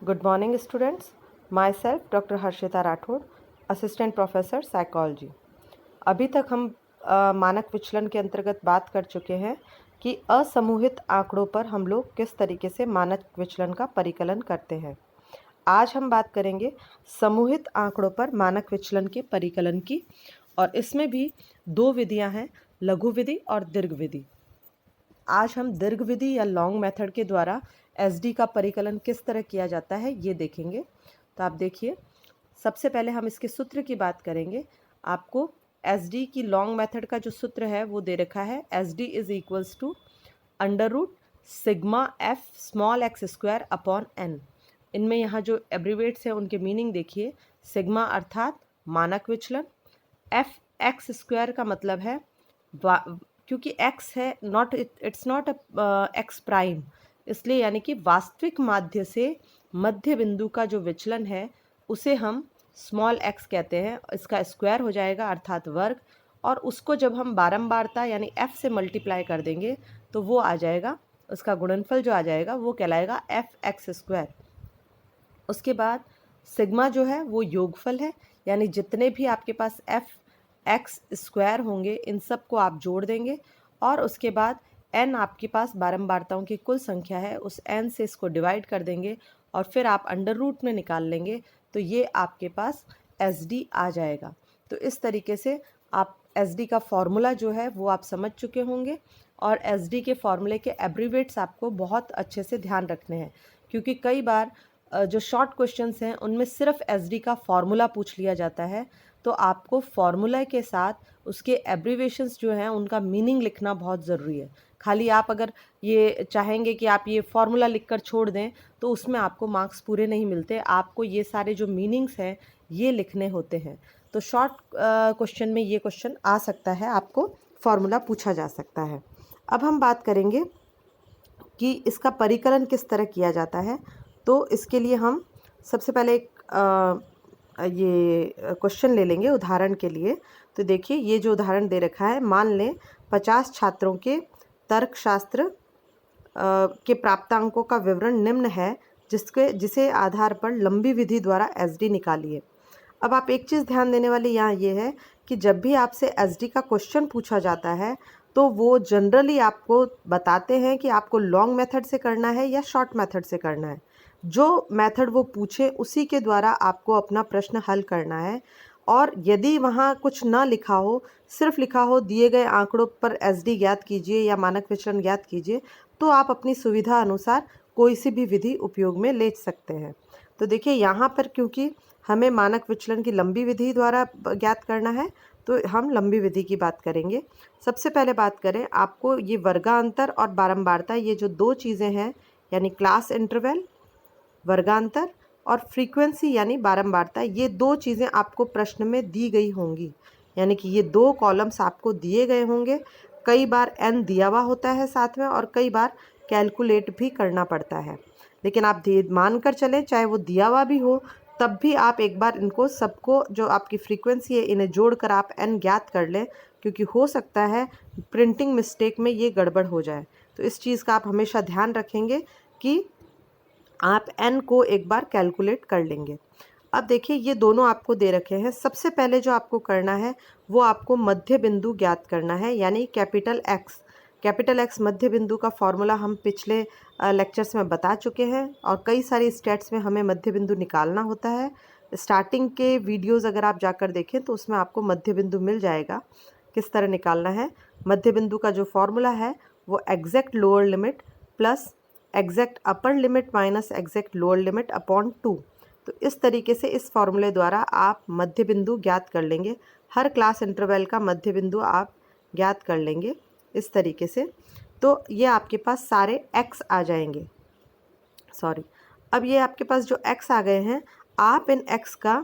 Good morning, students. Myself, Dr. Harshita Rathod, assistant professor psychology. अभी तक हम मानक विचलन के अंतर्गत बात कर चुके हैं कि असमूहित आंकड़ों पर हम लोग किस तरीके से मानक विचलन का परिकलन करते हैं। आज हम बात करेंगे समूहित आंकड़ों पर मानक विचलन के परिकलन की, और इसमें भी दो विधियां हैं, लघु विधि और दीर्घ विधि। आज हम दीर्घ विधि या लॉन्ग मेथड के द्वारा एसडी का परिकलन किस तरह किया जाता है ये देखेंगे। तो आप देखिए, सबसे पहले हम इसके सूत्र की बात करेंगे। आपको एसडी की लॉन्ग मेथड का जो सूत्र है वो दे रखा है, SD is equals to under root sigma F small x square upon n. इनमें यहाँ जो एब्रीवेट्स हैं उनके मीनिंग देखिए। सिग्मा अर्थात मानक विचलन, एफ एक्स स्क्वायर का मतलब है क्योंकि x है not it's not ex prime, इसलिए यानी कि वास्तविक माध्य से मध्य बिंदु का जो विचलन है उसे हम स्मॉल x कहते हैं। इसका स्क्वायर हो जाएगा अर्थात वर्ग, और उसको जब हम बारंबारता यानी f से मल्टीप्लाई कर देंगे तो वो आ जाएगा, उसका गुणनफल जो आ जाएगा वो कहलाएगा एफ एक्स स्क्वायर। उसके बाद सिग्मा जो है वो योगफल है, यानी जितने भी आपके पास एफ एक्स स्क्वायर होंगे इन सब को आप जोड़ देंगे, और उसके बाद n आपके पास बारंबारताओं की कुल संख्या है, उस n से इसको डिवाइड कर देंगे और फिर आप अंडर रूट में निकाल लेंगे, तो ये आपके पास SD आ जाएगा। तो इस तरीके से आप SD का फॉर्मूला जो है वो आप समझ चुके होंगे, और SD के फॉर्मूले के एब्रीवेट्स आपको बहुत अच्छे से ध्यान रखने हैं, क्योंकि कई बार जो शॉर्ट क्वेश्चंस हैं उनमें सिर्फ SD का फॉर्मूला पूछ लिया जाता है। तो आपको फॉर्मूला के साथ उसके एब्रीवेशंस जो हैं उनका मीनिंग लिखना बहुत ज़रूरी है। खाली आप अगर ये चाहेंगे कि आप ये फॉर्मूला लिखकर छोड़ दें तो उसमें आपको मार्क्स पूरे नहीं मिलते। आपको ये सारे जो मीनिंग्स हैं ये लिखने होते हैं। तो शॉर्ट क्वेश्चन में ये क्वेश्चन आ सकता है, आपको फॉर्मूला पूछा जा सकता है। अब हम बात करेंगे कि इसका परिकलन किस तरह किया जाता है। तो इसके लिए हम सबसे पहले एक ये क्वेश्चन ले लेंगे उदाहरण के लिए। तो देखिए, ये जो उदाहरण दे रखा है, मान लें 50 छात्रों के तर्कशास्त्र के प्राप्तांकों का विवरण निम्न है, जिसे आधार पर लंबी विधि द्वारा एसडी निकालिए। अब आप एक चीज़ ध्यान देने वाली यहाँ ये है कि जब भी आपसे एसडी का क्वेश्चन पूछा जाता है तो वो जनरली आपको बताते हैं कि आपको लॉन्ग मेथड से करना है या शॉर्ट मेथड से करना है। जो मेथड वो पूछे उसी के द्वारा आपको अपना प्रश्न हल करना है, और यदि वहाँ कुछ ना लिखा हो, सिर्फ लिखा हो दिए गए आंकड़ों पर एसडी ज्ञात कीजिए या मानक विचलन ज्ञात कीजिए, तो आप अपनी सुविधा अनुसार कोई सी भी विधि उपयोग में ले सकते हैं। तो देखिए, यहाँ पर क्योंकि हमें मानक विचलन की लंबी विधि द्वारा ज्ञात करना है तो हम लंबी विधि की बात करेंगे। सबसे पहले बात करें, आपको ये वर्गांतर और बारंबारता, ये जो दो चीज़ें हैं यानी क्लास इंटरवल वर्गांतर और फ्रीक्वेंसी यानी बारंबारता, ये दो चीज़ें आपको प्रश्न में दी गई होंगी, यानी कि ये दो कॉलम्स आपको दिए गए होंगे। कई बार n दिया हुआ होता है साथ में, और कई बार कैलकुलेट भी करना पड़ता है, लेकिन आप मान कर चलें चाहे वो दिया हुआ भी हो तब भी आप एक बार इनको सबको, जो आपकी फ्रीक्वेंसी है, इन्हें जोड़कर आप n ज्ञात कर लें, क्योंकि हो सकता है प्रिंटिंग मिस्टेक में ये गड़बड़ हो जाए। तो इस चीज़ का आप हमेशा ध्यान रखेंगे कि आप n को एक बार कैलकुलेट कर लेंगे। अब देखिए, ये दोनों आपको दे रखे हैं। सबसे पहले जो आपको करना है वो आपको मध्य बिंदु ज्ञात करना है, यानी कैपिटल X। कैपिटल X मध्य बिंदु का फॉर्मूला हम पिछले लेक्चर्स में बता चुके हैं, और कई सारी स्टेट्स में हमें मध्य बिंदु निकालना होता है। स्टार्टिंग के वीडियोज़ अगर आप जाकर देखें तो उसमें आपको मध्य बिंदु मिल जाएगा किस तरह निकालना है। मध्य बिंदु का जो फॉर्मूला है वो exact lower limit plus exact upper limit minus exact lower limit upon 2। तो इस तरीके से इस फॉर्मूले द्वारा आप मध्य बिंदु ज्ञात कर लेंगे। हर क्लास इंटरवल का मध्य बिंदु आप ज्ञात कर लेंगे इस तरीके से। तो ये आपके पास सारे x आ जाएंगे, अब ये आपके पास जो x आ गए हैं, आप इन x का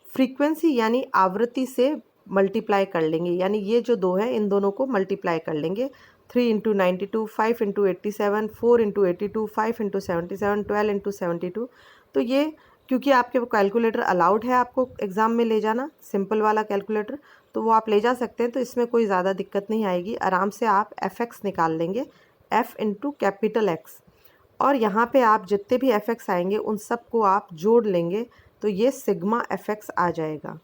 फ्रीक्वेंसी यानी आवृत्ति से मल्टीप्लाई कर लेंगे, यानी ये जो दो है इन दोनों को मल्टीप्लाई कर लेंगे। 3 into 92, 5 into 87, 4 into 82, 5 into 77, 12 into 72। तो ये क्योंकि आपके वो कैलकुलेटर अलाउड है आपको एग्ज़ाम में ले जाना, सिंपल वाला कैलकुलेटर, तो वो आप ले जा सकते हैं, तो इसमें कोई ज़्यादा दिक्कत नहीं आएगी। आराम से आप एफ एक्स निकाल लेंगे, एफ इंटू कैपिटल एक्स। और यहाँ पे आप जितने भी एफ एक्स आएंगे उन सब को आप जोड़ लेंगे तो ये सिग्मा एफ एक्स आ जाएगा।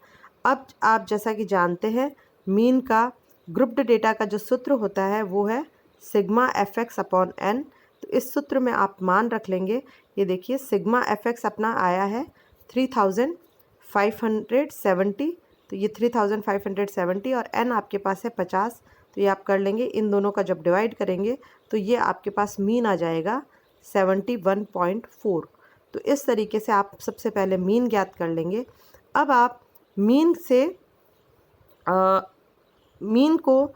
अब आप जैसा कि जानते हैं मीन का ग्रुप्ड डेटा का जो सूत्र होता है वो है sigma f x upon n. तो इस सूत्र में आप मान रख लेंगे। ये देखिए सिग्मा एफ एक्स अपना आया है 3570, तो ये 3570 और एन आपके पास है 50। तो ये आप कर लेंगे, इन दोनों का जब डिवाइड करेंगे तो ये आपके पास मीन आ जाएगा 71.4। तो इस तरीके से आप सबसे पहले मीन ज्ञात कर लेंगे। अब आप मीन से मीन को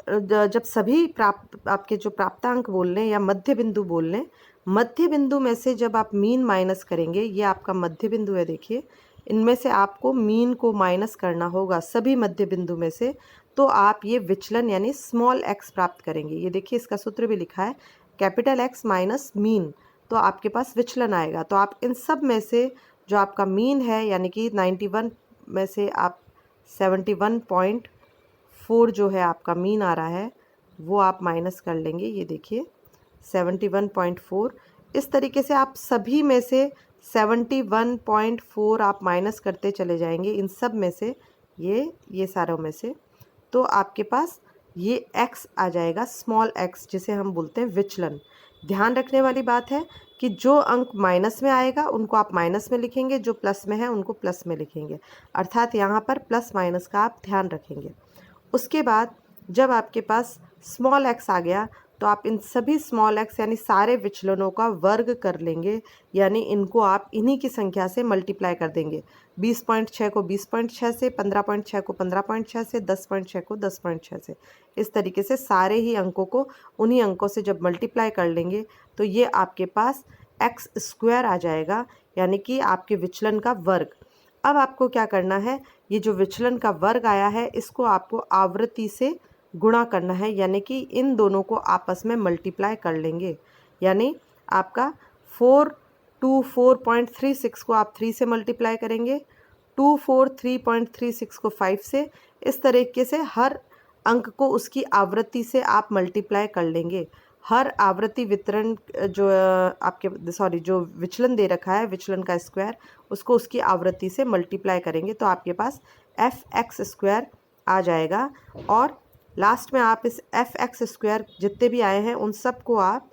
जब सभी आपके जो प्राप्तांक बोल लें या मध्य बिंदु बोल लें, मध्य बिंदु में से जब आप मीन माइनस करेंगे, ये आपका मध्य बिंदु है, देखिए इनमें से आपको मीन को माइनस करना होगा सभी मध्य बिंदु में से, तो आप ये विचलन यानी स्मॉल एक्स प्राप्त करेंगे। ये देखिए इसका सूत्र भी लिखा है कैपिटल एक्स माइनस मीन, तो आपके पास विचलन आएगा। तो आप इन सब में से जो आपका मीन है यानी कि 91 में से आप 71.4 जो है आपका मीन आ रहा है वो आप माइनस कर लेंगे। ये देखिए 71.4, इस तरीके से आप सभी में से 71.4 आप माइनस करते चले जाएंगे इन सब में से, ये सारों में से। तो आपके पास ये x आ जाएगा स्मॉल x, जिसे हम बोलते हैं विचलन। ध्यान रखने वाली बात है कि जो अंक माइनस में आएगा उनको आप माइनस में लिखेंगे, जो प्लस में है उनको प्लस में लिखेंगे, अर्थात यहाँ पर प्लस माइनस का आप ध्यान रखेंगे। उसके बाद जब आपके पास स्मॉल x आ गया तो आप इन सभी स्मॉल x यानी सारे विचलनों का वर्ग कर लेंगे, यानी इनको आप इन्हीं की संख्या से मल्टीप्लाई कर देंगे। 20.6 को 20.6 से, 15.6 को 15.6 से, 10.6 को 10.6 से, इस तरीके से सारे ही अंकों को उन्हीं अंकों से जब मल्टीप्लाई कर लेंगे तो ये आपके पास एक्स स्क्वायर आ जाएगा, यानी कि आपके विचलन का वर्ग। अब आपको क्या करना है, ये जो विचलन का वर्ग आया है इसको आपको आवृत्ति से गुणा करना है, यानी कि इन दोनों को आपस में मल्टीप्लाई कर लेंगे। यानी आपका 424.36 को आप 3 से मल्टीप्लाई करेंगे, 243.36 को 5 से, इस तरीके से हर अंक को उसकी आवृत्ति से आप मल्टीप्लाई कर लेंगे। हर आवृत्ति वितरण जो जो विचलन दे रखा है विचलन का स्क्वायर, उसको उसकी आवृत्ति से मल्टीप्लाई करेंगे तो आपके पास एफ एक्स स्क्वायर आ जाएगा। और लास्ट में आप इस एफ एक्स स्क्वायर जितने भी आए हैं उन सब को आप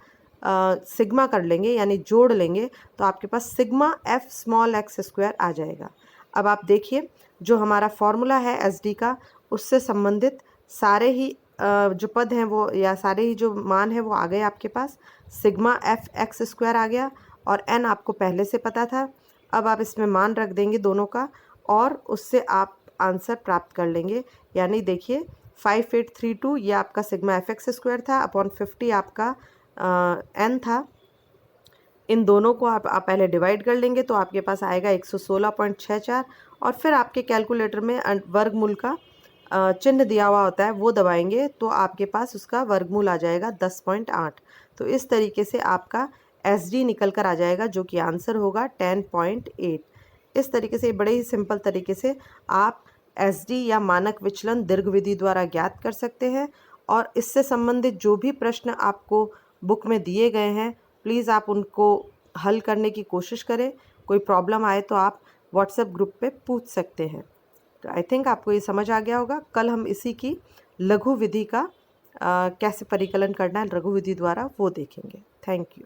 सिग्मा कर लेंगे, यानी जोड़ लेंगे, तो आपके पास sigma F small x square आ जाएगा। अब आप देखिए जो हमारा फॉर्मूला है एस डी का, उससे संबंधित सारे ही जो पद हैं वो या सारे ही जो मान है वो आ गए आपके पास। सिग्मा एफ एक्स स्क्वायर आ गया और एन आपको पहले से पता था। अब आप इसमें मान रख देंगे दोनों का और उससे आप आंसर प्राप्त कर लेंगे। यानी देखिए 5832 ये आपका सिग्मा एफ एक्स स्क्वायर था अपॉन 50 आपका एन था। इन दोनों को आप पहले डिवाइड कर लेंगे तो आपके पास आएगा 116.64 और फिर आपके कैलकुलेटर में वर्गमूल का चिन्ह दिया हुआ होता है वो दबाएंगे तो आपके पास उसका वर्गमूल आ जाएगा 10.8। तो इस तरीके से आपका एस डी निकल कर आ जाएगा जो कि आंसर होगा 10.8। इस तरीके से बड़े ही सिंपल तरीके से आप एस डी या मानक विचलन दीर्घ विधि द्वारा ज्ञात कर सकते हैं। और इससे संबंधित जो भी प्रश्न आपको बुक में दिए गए हैं प्लीज़ आप उनको हल करने की कोशिश करें। कोई प्रॉब्लम आए तो आप व्हाट्सएप ग्रुप पे पूछ सकते हैं। तो आई थिंक आपको ये समझ आ गया होगा। कल हम इसी की लघु विधि का कैसे परिकलन करना है लघु विधि द्वारा वो देखेंगे। Thank you.